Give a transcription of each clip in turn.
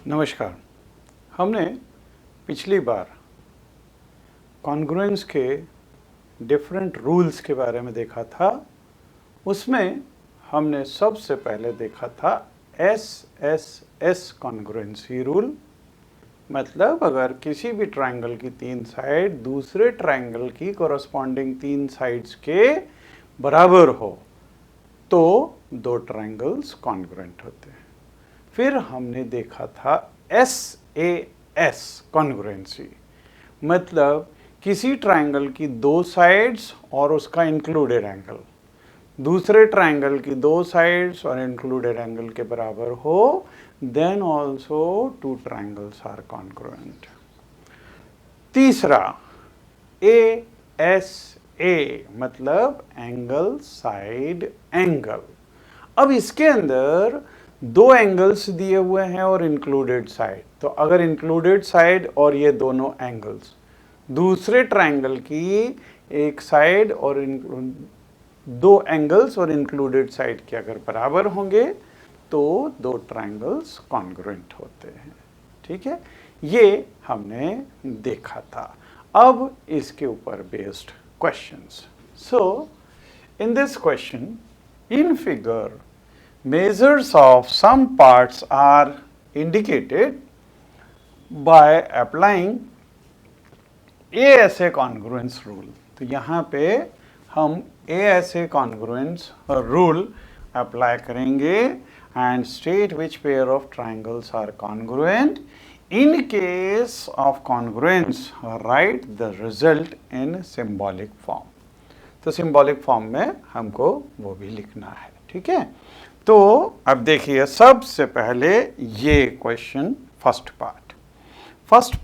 नमस्कार। हमने पिछली बार कॉन्ग्रुएंस के डिफरेंट रूल्स के बारे में देखा था। उसमें हमने सबसे पहले देखा था एस कॉन्ग्रुएंसी रूल। मतलब अगर किसी भी ट्रायंगल की तीन साइड दूसरे ट्रायंगल की कोरस्पॉन्डिंग तीन साइड्स के बराबर हो तो दो ट्रायंगल्स कॉन्ग्रुएंट होते हैं। फिर हमने देखा था SAS कॉन्ग्रुएंसी, मतलब किसी ट्रायंगल की दो साइड्स और उसका इंक्लूडेड एंगल दूसरे ट्रायंगल की दो साइड्स और इंक्लूडेड एंगल के बराबर हो, then also two triangles are congruent. तीसरा ASA मतलब एंगल साइड एंगल। अब इसके अंदर दो एंगल्स दिए हुए हैं और इंक्लूडेड साइड, तो अगर इंक्लूडेड साइड और ये दोनों एंगल्स दूसरे ट्रायंगल की एक साइड और दो एंगल्स और इंक्लूडेड साइड के अगर बराबर होंगे तो दो ट्रायंगल्स कॉन्ग्रुएंट होते हैं। ठीक है, ये हमने देखा था। अब इसके ऊपर based questions. So in this question, in figure measures of some parts are indicated by applying ASA congruence rule। तो यहाँ पे हम ASA congruence rule apply करेंगे and state which pair of triangles are congruent। In case of congruence, write the result in symbolic form। तो symbolic form में हमको वो भी लिखना है। ठीक है, तो अब देखिए सबसे पहले ये क्वेश्चन फर्स्ट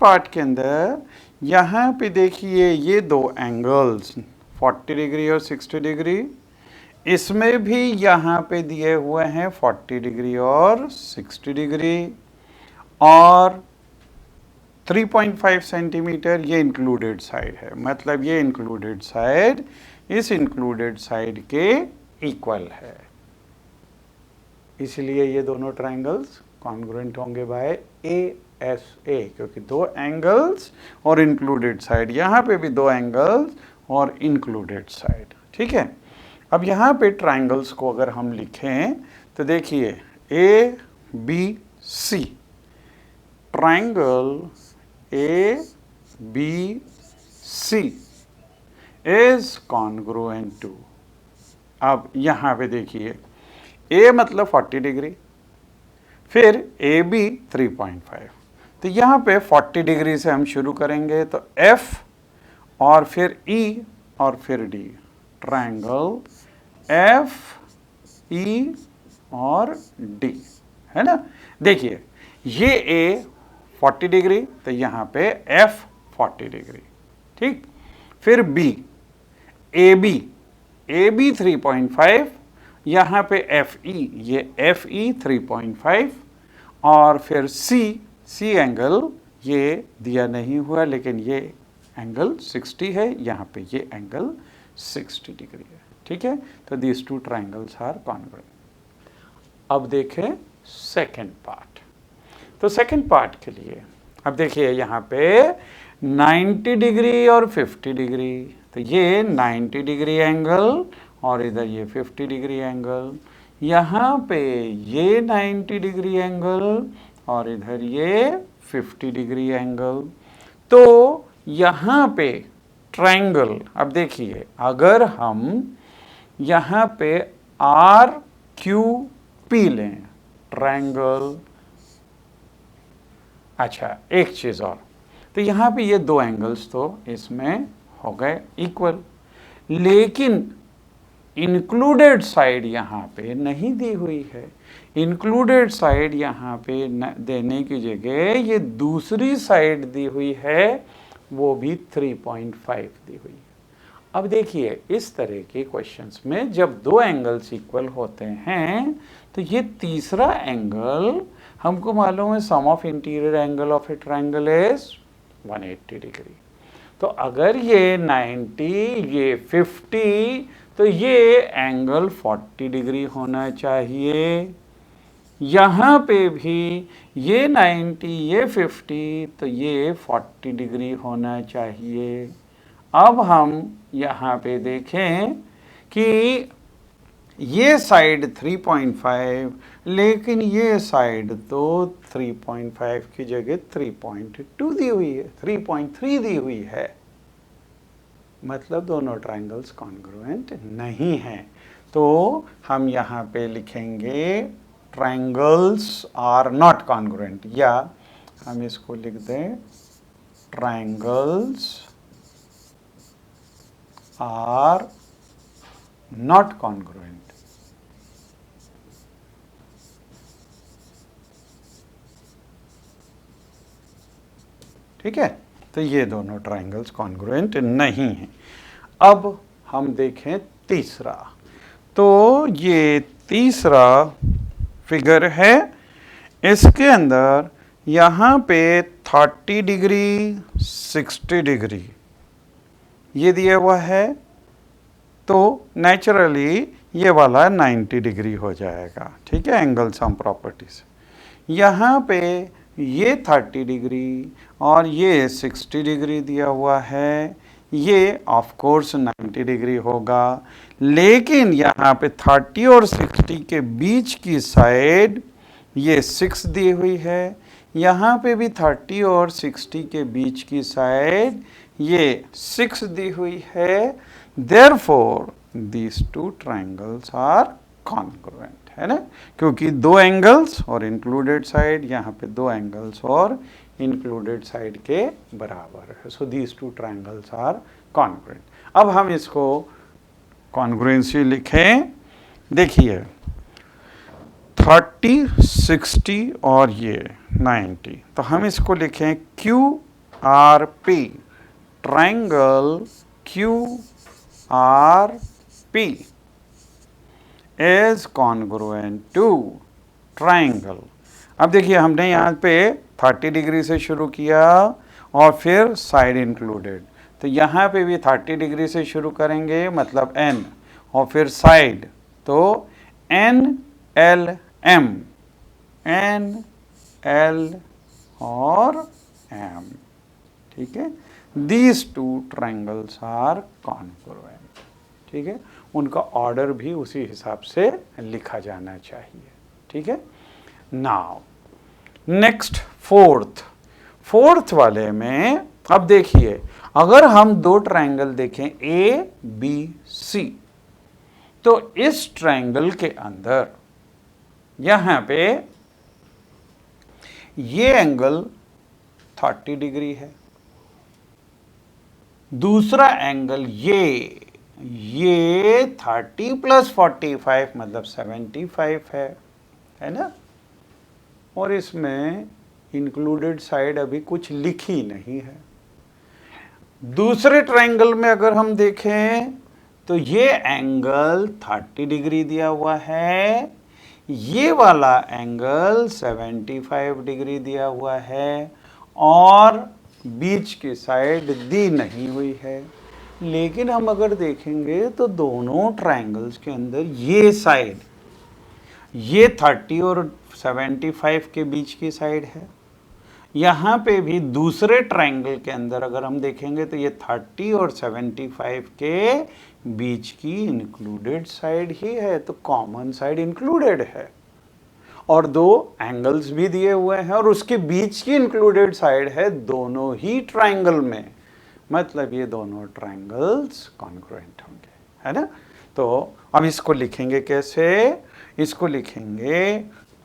पार्ट के अंदर यहाँ पे देखिए ये दो एंगल्स 40 डिग्री और 60 डिग्री, इसमें भी यहाँ पे दिए हुए हैं 40 डिग्री और 60 डिग्री, और 3.5 सेंटीमीटर ये इंक्लूडेड साइड है। मतलब ये इंक्लूडेड साइड इस इंक्लूडेड साइड के इक्वल है, इसलिए ये दोनों ट्रायंगल्स कॉन्ग्रुएंट होंगे बाय ASA, क्योंकि दो एंगल्स और इंक्लूडेड साइड, यहाँ पे भी दो एंगल्स और इंक्लूडेड साइड। ठीक है, अब यहाँ पे ट्रायंगल्स को अगर हम लिखें तो देखिए ABC, triangle ABC is congruent to. अब यहाँ पे देखिए A मतलब 40 डिग्री, फिर AB 3.5, तो यहाँ पे 40 डिग्री से हम शुरू करेंगे, तो F और फिर E और फिर D, ट्रायंगल FE और D, है ना। देखिए ये A 40 डिग्री, तो यहाँ पे F 40 डिग्री। ठीक, फिर B AB 3.5, यहाँ पे FE, ये FE 3.5, और फिर C एंगल ये दिया नहीं हुआ, लेकिन ये एंगल 60 है, यहाँ पे ये एंगल 60 डिग्री है। ठीक है, तो these two triangles are congruent. अब देखें सेकेंड पार्ट। तो सेकेंड पार्ट के लिए अब देखिए यहाँ पे 90 डिग्री और 50 डिग्री, तो ये 90 डिग्री एंगल और इधर ये 50 डिग्री एंगल, यहाँ पे ये 90 डिग्री एंगल और इधर ये 50 डिग्री एंगल। तो यहाँ पे ट्रायंगल, अब देखिए अगर हम यहाँ पे RQP लें ट्रायंगल, अच्छा एक चीज़ और, तो यहाँ पे ये दो एंगल्स तो इसमें हो गए इक्वल, लेकिन इंक्लूडेड साइड यहाँ पे नहीं दी हुई है। इंक्लूडेड साइड यहाँ पे देने की जगह ये दूसरी साइड दी हुई है, वो भी 3.5 दी हुई है। अब देखिए इस तरह के क्वेश्चंस में जब दो एंगल्स इक्वल होते हैं तो ये तीसरा एंगल हमको मालूम है, sum of interior angle of a triangle is 180 degree. तो अगर ये 90 ये 50, तो ये एंगल 40 डिग्री होना चाहिए, यहाँ पे भी ये 90, ये 50, तो ये 40 डिग्री होना चाहिए। अब हम यहाँ पे देखें कि ये साइड 3.5, लेकिन ये साइड तो 3.5 की जगह 3.2 दी हुई है, 3.3 दी हुई है। मतलब दोनों ट्रायंगल्स कॉन्ग्रुएंट नहीं हैं। तो हम यहाँ पे लिखेंगे ट्रायंगल्स आर नॉट कॉन्ग्रुएंट, या हम इसको लिख दें ट्रायंगल्स आर नॉट कॉन्ग्रुएंट। ठीक है, तो ये दोनों ट्रायंगल्स कॉन्ग्रुएंट नहीं हैं। अब हम देखें तीसरा, तो ये तीसरा फिगर है, इसके अंदर यहाँ पे 30 डिग्री 60 डिग्री ये दिया हुआ है, तो नेचुरली ये वाला 90 डिग्री हो जाएगा। ठीक है, एंगल सम प्रॉपर्टी से। यहाँ पे ये 30 डिग्री और ये 60 डिग्री दिया हुआ है, ये ऑफ कोर्स 90 डिग्री होगा। लेकिन यहाँ पे 30 और 60 के बीच की साइड ये 6 दी हुई है, यहाँ पे भी 30 और 60 के बीच की साइड ये 6 दी हुई है। Therefore, these two triangles are congruent, है ना, क्योंकि दो एंगल्स और इंक्लूडेड साइड, यहाँ पे दो एंगल्स और इंक्लूडेड साइड के बराबर है। So these two triangles are congruent. अब हम इसको कॉन्ग्रुएंसी लिखें। देखिए 30, 60 और ये 90, तो हम इसको लिखें QRP, triangle QRP is congruent to triangle। अब देखिए हमने यहाँ पे 30 डिग्री से शुरू किया और फिर साइड इंक्लूडेड, तो यहाँ पे भी 30 डिग्री से शुरू करेंगे, मतलब N, और फिर साइड, तो NLM, NL और M। ठीक है, These two triangles are congruent। ठीक है, उनका ऑर्डर भी उसी हिसाब से लिखा जाना चाहिए। ठीक है, नाउ नेक्स्ट फोर्थ वाले में अब देखिए, अगर हम दो ट्रायंगल देखें ABC, तो इस ट्रायंगल के अंदर यहां पे ये एंगल 30 डिग्री है, दूसरा एंगल ये 30 + 45 मतलब 75 है ना, और इसमें इंक्लूडेड साइड अभी कुछ लिखी नहीं है। दूसरे ट्रायंगल में अगर हम देखें तो ये एंगल 30 डिग्री दिया हुआ है, ये वाला एंगल 75 डिग्री दिया हुआ है, और बीच की साइड दी नहीं हुई है। लेकिन हम अगर देखेंगे तो दोनों ट्रायंगल्स के अंदर ये साइड, ये 30 और 75 के बीच की साइड है। यहाँ पे भी दूसरे ट्रायंगल के अंदर अगर हम देखेंगे तो ये 30 और 75 के बीच की इंक्लूडेड साइड ही है, तो कॉमन साइड इंक्लूडेड है, और दो एंगल्स भी दिए हुए हैं और उसके बीच की इंक्लूडेड साइड है दोनों ही ट्रायंगल में, मतलब ये दोनों ट्रायंगल्स कॉन्ग्रुएंट होंगे, है ना। तो अब इसको लिखेंगे कैसे, इसको लिखेंगे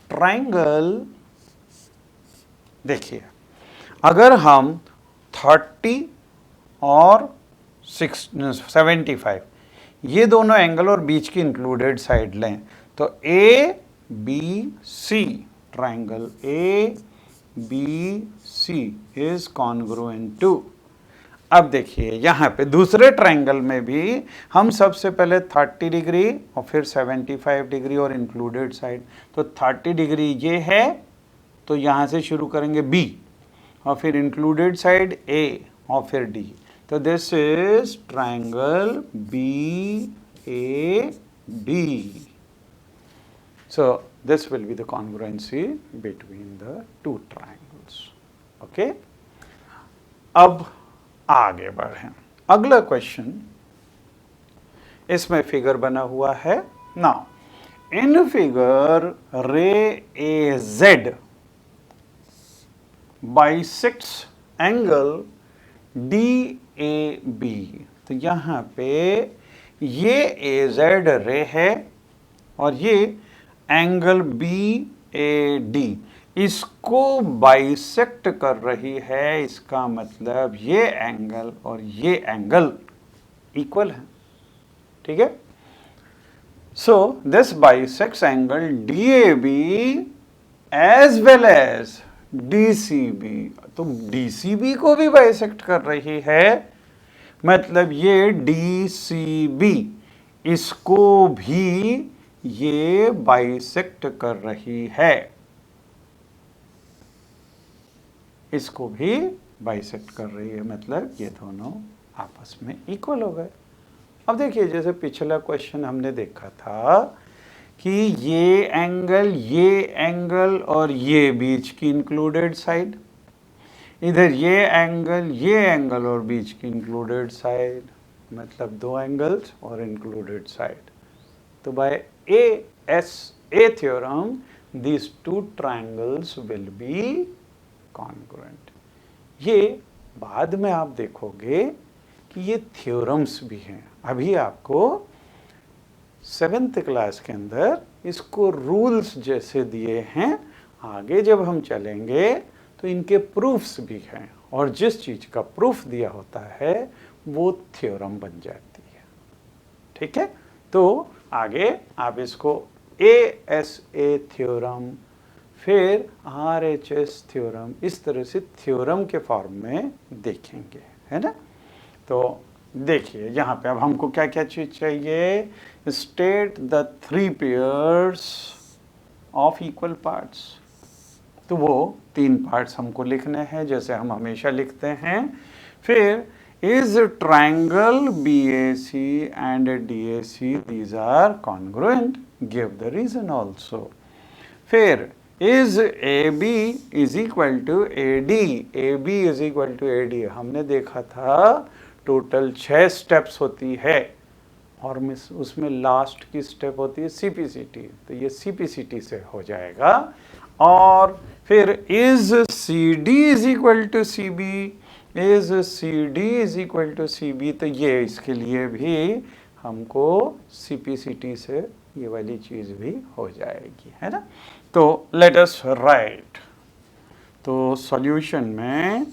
ट्रायंगल। देखिए अगर हम 30 और 75 ये दोनों एंगल और बीच की इंक्लूडेड साइड लें, तो ABC, triangle ABC is congruent to. अब देखिए यहाँ पे दूसरे ट्रायंगल में भी हम सबसे पहले 30 डिग्री और फिर 75 डिग्री और इंक्लूडेड साइड, तो 30 डिग्री ये है, तो यहाँ से शुरू करेंगे B, और फिर इंक्लूडेड साइड A और फिर D, तो this is triangle BAD। So this will be the congruency between the two triangles. Okay? अब आगे बढ़ें. अगला क्वेश्चन, इसमें फिगर बना हुआ है. Now in figure ray A Z bisects angle D A B. तो यहाँ पे ये ए जेड रे है और ये एंगल बी ए डी इसको बाइसेक्ट कर रही है. इसका मतलब ये एंगल और ये एंगल इक्वल है. ठीक है. So this bisects angle D A B as well as D C B. तो डी सी बी को भी बाइसेक्ट कर रही है. मतलब ये डी सी बी इसको भी ये बाइसेक्ट कर रही है. इसको भी बाइसेक्ट कर रही है. मतलब ये दोनों आपस में इक्वल हो गए. अब देखिए, जैसे पिछला क्वेश्चन हमने देखा था कि ये एंगल और ये बीच की इंक्लूडेड साइड, इधर ये एंगल और बीच की इंक्लूडेड साइड, मतलब दो एंगल्स और इंक्लूडेड साइड. तो by a theorem these two triangles will be congruent. ये बाद में आप देखोगे कि ये थ्योरम्स भी हैं. अभी आपको 7th क्लास के अंदर इसको रूल्स जैसे दिए हैं. आगे जब हम चलेंगे तो इनके प्रूफ्स भी हैं, और जिस चीज का प्रूफ दिया होता है वो थ्योरम बन जाती है. ठीक है. तो आगे आप इसको ASA थ्योरम, फिर RHS थ्योरम, इस तरह से थ्योरम के फॉर्म में देखेंगे, है ना. तो देखिए यहाँ पे अब हमको क्या क्या चीज चाहिए. State the 3 pairs of equal parts. तो वो 3 पार्ट्स हमको लिखने हैं जैसे हम हमेशा लिखते हैं. फिर is triangle BAC and DAC these are congruent, give the reason also. फिर is AB is equal to AD, AB is equal to AD. हमने देखा था टोटल 6 स्टेप्स होती है और उसमें लास्ट की स्टेप होती है CPCT. तो ये CPCT से हो जाएगा. और फिर is CD is equal to CB, is CD is equal to CB. तो ये इसके लिए भी हमको CPCT से ये वाली चीज़ भी हो जाएगी, है ना. तो लेट अस राइट. तो सॉल्यूशन में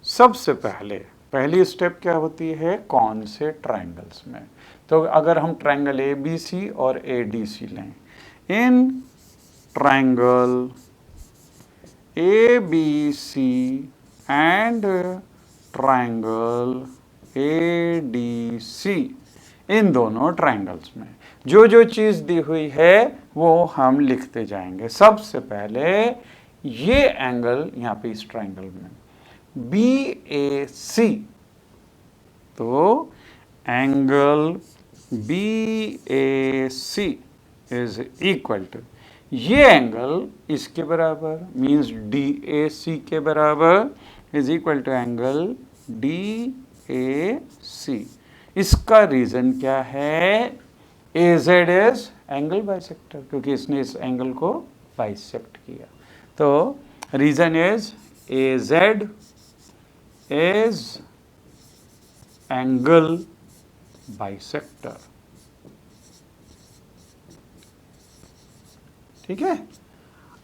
सबसे पहली स्टेप क्या होती है, कौन से ट्रायंगल्स में. तो अगर हम ट्रायंगल ABC और ADC लें, in triangle ABC and triangle ADC, इन दोनों ट्रायंगल्स में जो जो चीज़ दी हुई है वो हम लिखते जाएंगे. सबसे पहले ये एंगल यहाँ पे इस ट्रायंगल में BAC, तो angle BAC is equal to ये एंगल इसके बराबर मीन्स DAC के बराबर is equal to angle DAC. इसका रीजन क्या है, AZ इज एंगल बाइसेक्टर, क्योंकि इसने इस एंगल को बाइसेक्ट किया. तो reason is AZ is angle bisector. ठीक है.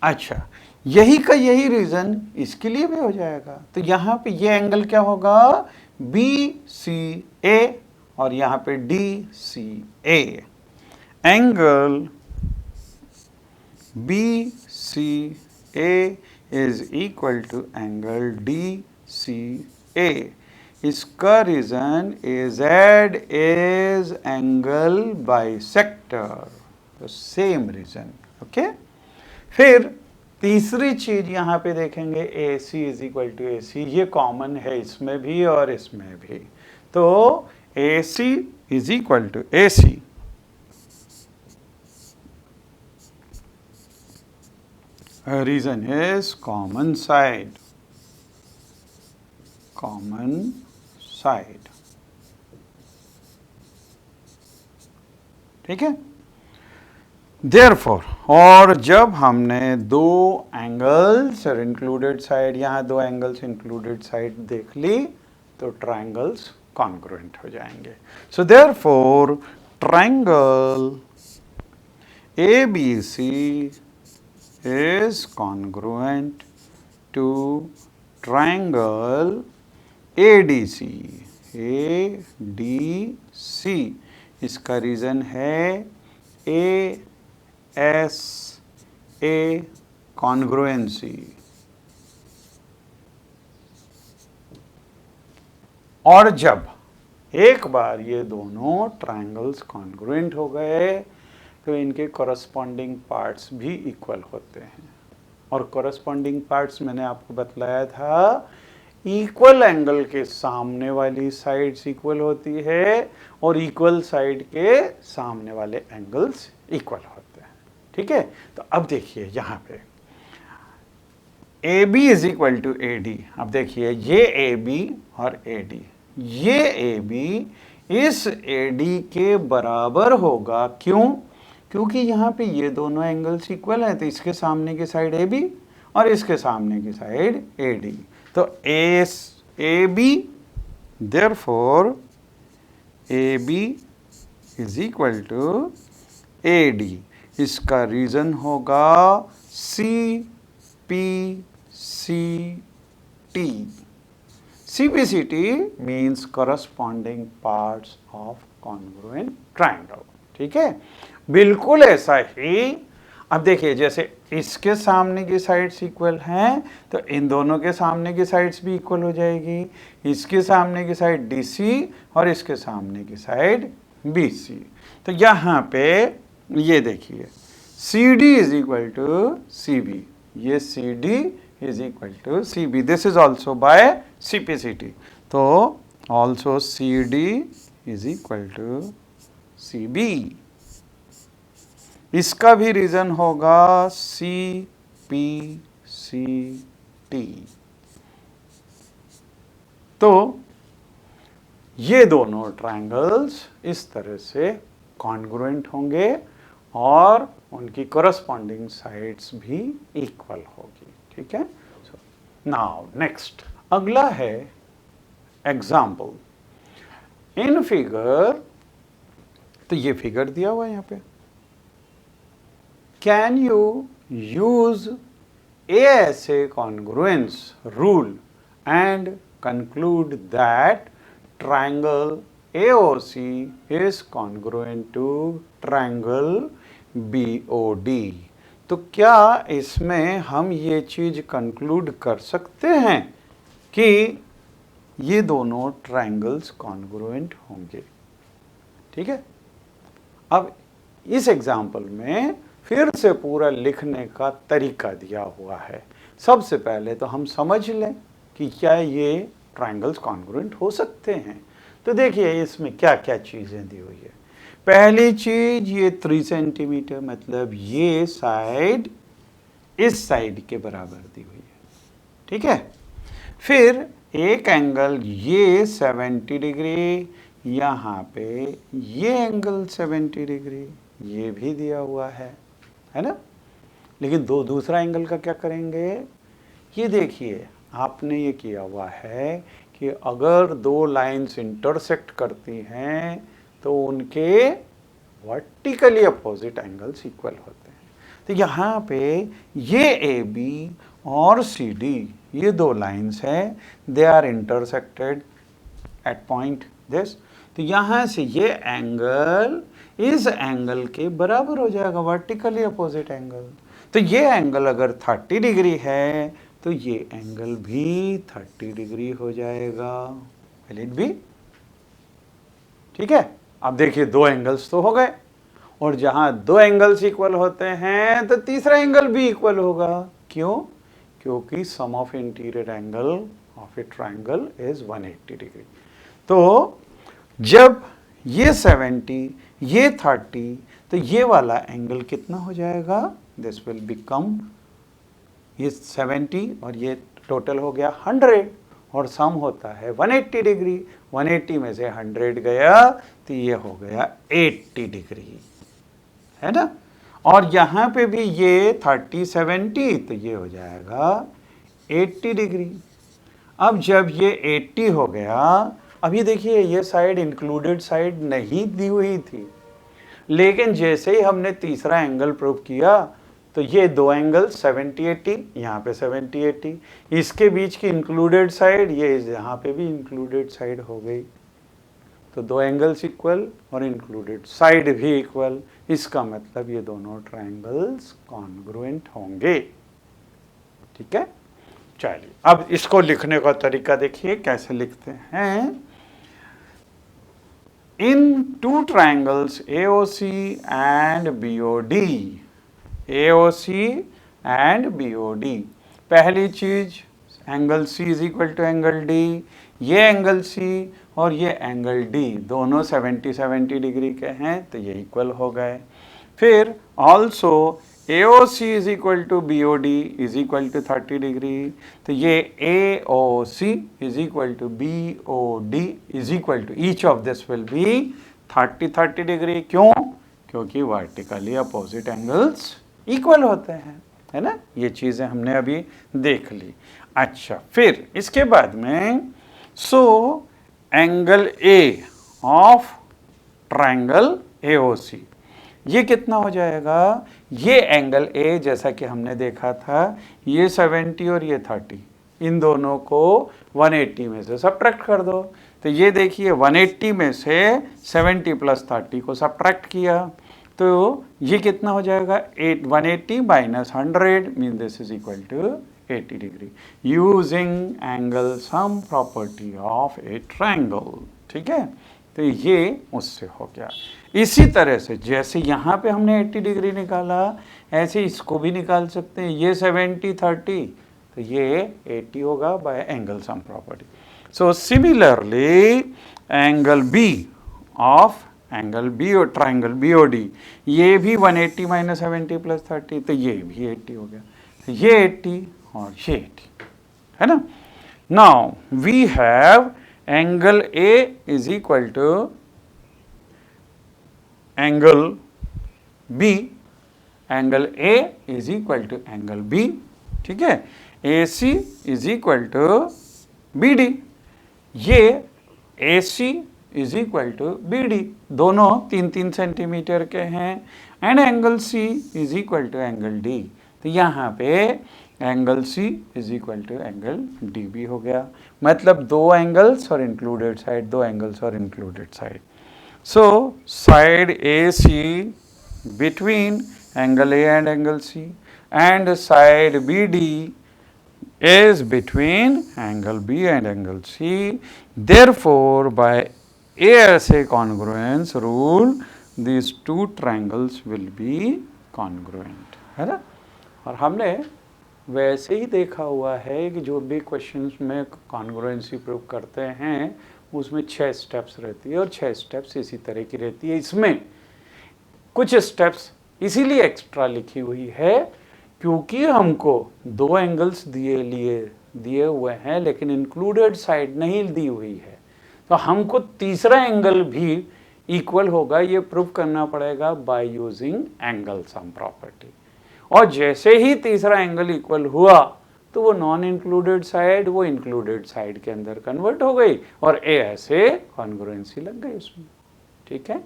अच्छा, यही का यही रीजन इसके लिए भी हो जाएगा. तो यहाँ पे ये एंगल क्या होगा, BCA, और यहाँ पे DCA. Angle BCA is equal to angle DCA. इसका reason AZ is angle bisector. तो सेम रीजन. ओके. फिर तीसरी चीज यहाँ पे देखेंगे AC is equal to AC. ये कॉमन है इसमें भी और इसमें भी. तो AC is equal to AC. Reason is common side. ठीक है। Therefore, और जब हमने दो एंगल्स और इंक्लूडेड साइड, यहाँ दो एंगल्स इंक्लूडेड साइड देख ली, तो ट्राइंगल्स कॉन्ग्रुएंट हो जाएंगे। So therefore triangle ABC is congruent to triangle ADC। इसका रीजन है ASA कॉन्ग्रुएंसी। और जब एक बार ये दोनों ट्रायंगल्स कॉन्ग्रुएंट हो गए तो इनके कॉरस्पॉन्डिंग पार्ट्स भी इक्वल होते हैं। और कॉरस्पॉन्डिंग पार्ट्स मैंने आपको बतलाया था, इक्वल एंगल के सामने वाली साइड्स इक्वल होती है और इक्वल साइड के सामने वाले एंगल्स इक्वल होते हैं। ठीक है, तो अब देखिए यहाँ पे AB is equal to AD। अब देखिए ये AB और AD, ये AB इस AD के बराबर होगा। क्यों? क्योंकि यहाँ पे ये दोनों एंगल्स इक्वल हैं, तो इसके सामने की साइड AB और इसके सामने की साइड AD। तो AB, therefore AB is equal to AD। इसका रीजन होगा CPCT। CPCT means corresponding parts of congruent triangle। ठीक है, बिल्कुल ऐसा ही। अब देखिए जैसे इसके सामने की साइड्स इक्वल हैं तो इन दोनों के सामने की साइड्स भी इक्वल हो जाएगी। इसके सामने की साइड DC और इसके सामने की साइड BC। तो यहाँ पे ये देखिए CD is equal to CB, ये CD is equal to CB। This is also by CPCT। तो also CD is equal to CB। इसका भी रीजन होगा CPCT। तो ये दोनों ट्रायंगल्स इस तरह से कॉन्ग्रुएंट होंगे और उनकी कॉरस्पॉन्डिंग साइड्स भी इक्वल होगी। ठीक है, नाउ नेक्स्ट अगला है एग्जाम्पल। इन फिगर, तो ये फिगर दिया हुआ है यहाँ पे। Can you use ASA congruence rule and conclude that triangle AOC is congruent to triangle BOD? तो क्या इसमें हम ये चीज कंक्लूड कर सकते हैं कि ये दोनों ट्रायंगल्स कॉन्ग्रुएंट होंगे? ठीक है, अब इस एग्जाम्पल में फिर से पूरा लिखने का तरीका दिया हुआ है। सबसे पहले तो हम समझ लें कि क्या ये ट्रायंगल्स कॉन्ग्रुएंट हो सकते हैं। तो देखिए इसमें क्या क्या चीज़ें दी हुई है। पहली चीज, ये 3 सेंटीमीटर, मतलब ये साइड इस साइड के बराबर दी हुई है। ठीक है, फिर एक एंगल ये 70 डिग्री, यहाँ पे ये एंगल 70 डिग्री, ये भी दिया हुआ है ना। लेकिन दूसरा एंगल का क्या करेंगे? ये देखिए आपने ये किया हुआ है कि अगर दो लाइंस इंटरसेक्ट करती हैं तो उनके वर्टिकली अपोजिट एंगल्स इक्वल होते हैं। तो यहाँ पे ये AB और CD, ये दो लाइंस हैं, they are intersected at point this. तो यहाँ से ये एंगल इस एंगल के बराबर हो जाएगा, वर्टिकली अपोजिट एंगल। तो ये एंगल अगर 30 डिग्री है तो ये एंगल भी 30 डिग्री हो जाएगा। Will it be? ठीक है, अब देखिए दो एंगल्स तो हो गए, और जहां दो एंगल्स इक्वल होते हैं तो तीसरा एंगल भी इक्वल होगा। क्यों? क्योंकि sum of interior angle of a triangle is 180 degree. तो जब ये 70, ये 30, तो ये वाला एंगल कितना हो जाएगा? दिस विल बिकम, ये 70 और ये टोटल हो गया 100 और सम होता है 180 डिग्री। 180 में से 100 गया तो ये हो गया 80 डिग्री, है ना। और यहाँ पे भी ये 30 70 तो ये हो जाएगा 80 डिग्री। अब जब ये 80 हो गया, अभी देखिए ये साइड इंक्लूडेड साइड नहीं दी हुई थी, लेकिन जैसे ही हमने तीसरा एंगल प्रूव किया तो ये दो एंगल 70 80, यहाँ पे 70 80, इसके बीच की इंक्लूडेड साइड ये यहाँ पे भी इंक्लूडेड साइड हो गई, तो दो एंगल्स इक्वल और इंक्लूडेड साइड भी इक्वल। इसका मतलब ये दोनों ट्रायंगल्स कॉन्ग्रुएंट होंगे। ठीक है, चलिए अब इसको लिखने का तरीका देखिए कैसे लिखते हैं। In two triangles AOC and BOD, AOC and BOD, पहली चीज angle C is equal to angle D, ये एंगल C और ये एंगल D दोनों 70 70 डिग्री के हैं तो ये इक्वल हो गए। फिर also AOC is equal to BOD is equal to 30 degree, तो ये AOC is equal to BOD is equal to, each of this will be 30 30 degree. क्यों? क्योंकि वर्टिकली अपोजिट एंगल्स इक्वल होते हैं, है ना। ये चीज़ें हमने अभी देख ली। अच्छा, फिर इसके बाद में so angle A of triangle AOC ये कितना हो जाएगा? ये एंगल A जैसा कि हमने देखा था, ये 70 और ये 30, इन दोनों को 180 में से सब्ट्रैक्ट कर दो। तो ये देखिए 180 में से 70 प्लस 30 को सब्ट्रैक्ट किया तो ये कितना हो जाएगा? 180 minus 100 mean this is equal to 80 degree using angle sum property of a triangle. ठीक है, तो ये उससे हो गया। इसी तरह से जैसे यहाँ पे हमने 80 डिग्री निकाला, ऐसे इसको भी निकाल सकते हैं। ये 70 30 तो ये 80 होगा bye angle sum property. So similarly angle B of angle B और ट्रायंगल BOD ये भी 180 माइनस 70 प्लस 30 तो ये भी 80 हो गया। तो ये 80 और ये 80, है ना। Now we have angle A is equal to angle B, angle A is equal to angle B। ठीक है, AC is equal to BD, ये AC is equal to BD, दोनों 3-3 सेंटीमीटर के हैं। And angle C is equal to angle D, तो यहाँ पे angle C is equal to angle D भी हो गया। मतलब दो एंगल्स और इंक्लूडेड साइड, दो एंगल्स और included side. So side AC between angle A and angle C and side BD is between angle B and angle C. Therefore, by ASA congruence rule, these two triangles will be congruent, है ना। और हमने वैसे ही देखा हुआ है कि जो भी क्वेश्चंस में कॉन्ग्रुएंसी प्रूव करते हैं उसमें 6 स्टेप्स रहती है और 6 स्टेप्स इसी तरह की रहती है। इसमें कुछ स्टेप्स इसीलिए एक्स्ट्रा लिखी हुई है क्योंकि हमको दो एंगल्स दिए हुए हैं लेकिन इंक्लूडेड साइड नहीं दी हुई है, तो हमको तीसरा एंगल भी इक्वल होगा ये प्रूव करना पड़ेगा by using angle sum property. और जैसे ही तीसरा एंगल इक्वल हुआ तो वो नॉन इंक्लूडेड साइड वो इंक्लूडेड साइड के अंदर कन्वर्ट हो गई और ऐसे कॉन्ग्रुएंसी लग गई उसमें। ठीक है,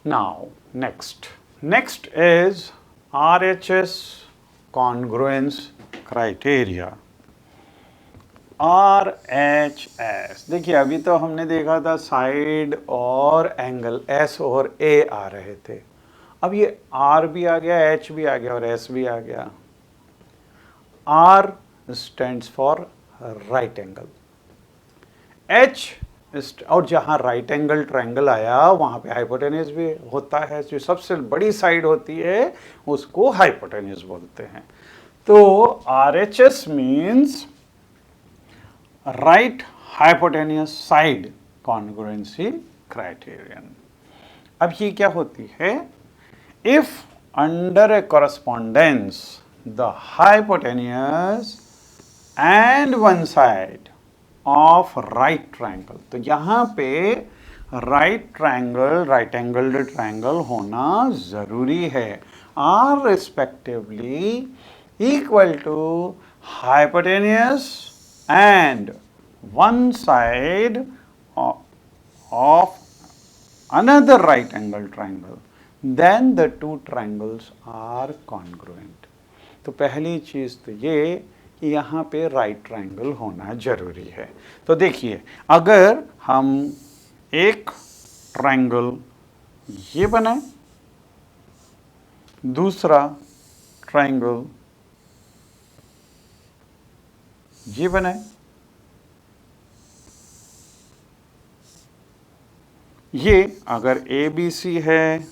now next is RHS congruence criteria. RHS देखिए अभी तो हमने देखा था साइड और एंगल S और A आ रहे थे, अब ये R भी आ गया, H भी आ गया और S भी आ गया। R stands for right angle, H और जहाँ राइट एंगल ट्रायंगल आया वहाँ पे हाइपोटेन्यूज भी होता है, जो सबसे बड़ी साइड होती है उसको हाइपोटेन्यूज बोलते हैं। तो RHS means right hypotenuse side congruency criterion. अब ये क्या होती है, if under a correspondence the hypotenuse and one side of right triangle, तो यहाँ पे right triangle, right angled triangle होना जरूरी है, are respectively equal to hypotenuse and one side of another right angle triangle, then the two triangles are congruent। तो पहली चीज तो ये कि यहाँ पे राइट ट्रायंगल होना जरूरी है। तो देखिए, अगर हम एक ट्रायंगल ये बनाए, दूसरा ट्रायंगल ये बनाए, ये अगर ए बी सी है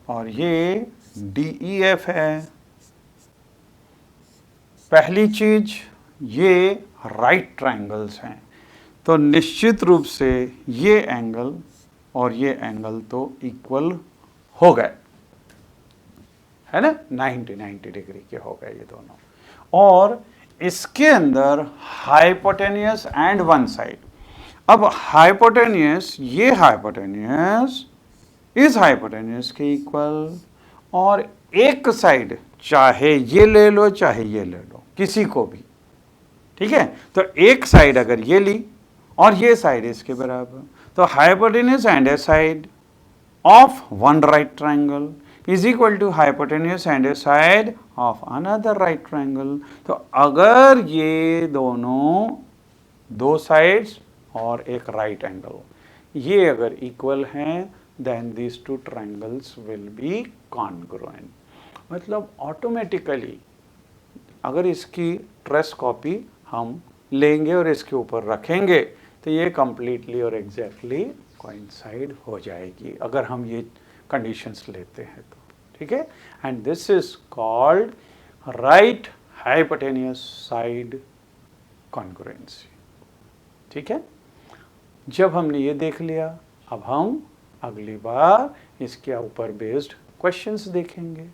और ये डी ई एफ है, पहली चीज ये राइट ट्रायंगल्स हैं, तो निश्चित रूप से ये एंगल और ये एंगल तो इक्वल हो गए, है ना, 90 डिग्री के हो गए ये दोनों। और इसके अंदर हाइपोटेन्यूस एंड वन साइड, अब हाइपोटेन्यूस, ये हाइपोटेन्यूस इस हाइपोटेन्यूस के इक्वल, और एक साइड चाहे ये ले लो चाहे ये ले लो, किसी को भी, ठीक है। तो एक साइड अगर ये ली और ये साइड इसके बराबर, तो hypotenuse and A side of one right triangle is equal to hypotenuse and a side of another right triangle। तो अगर ये दोनों, दो साइड्स और एक राइट एंगल, ये अगर इक्वल हैं, then these two triangles will be congruent। मतलब ऑटोमेटिकली अगर इसकी ट्रेस कॉपी हम लेंगे और इसके ऊपर रखेंगे तो ये कंप्लीटली और एग्जैक्टली कोइंसाइड हो जाएगी, अगर हम ये कंडीशंस लेते हैं तो, ठीक है। And this is called right hypotenuse side congruency, ठीक है। जब हमने ये देख लिया, अब हम अगली बार इसके ऊपर बेस्ड क्वेश्चंस देखेंगे।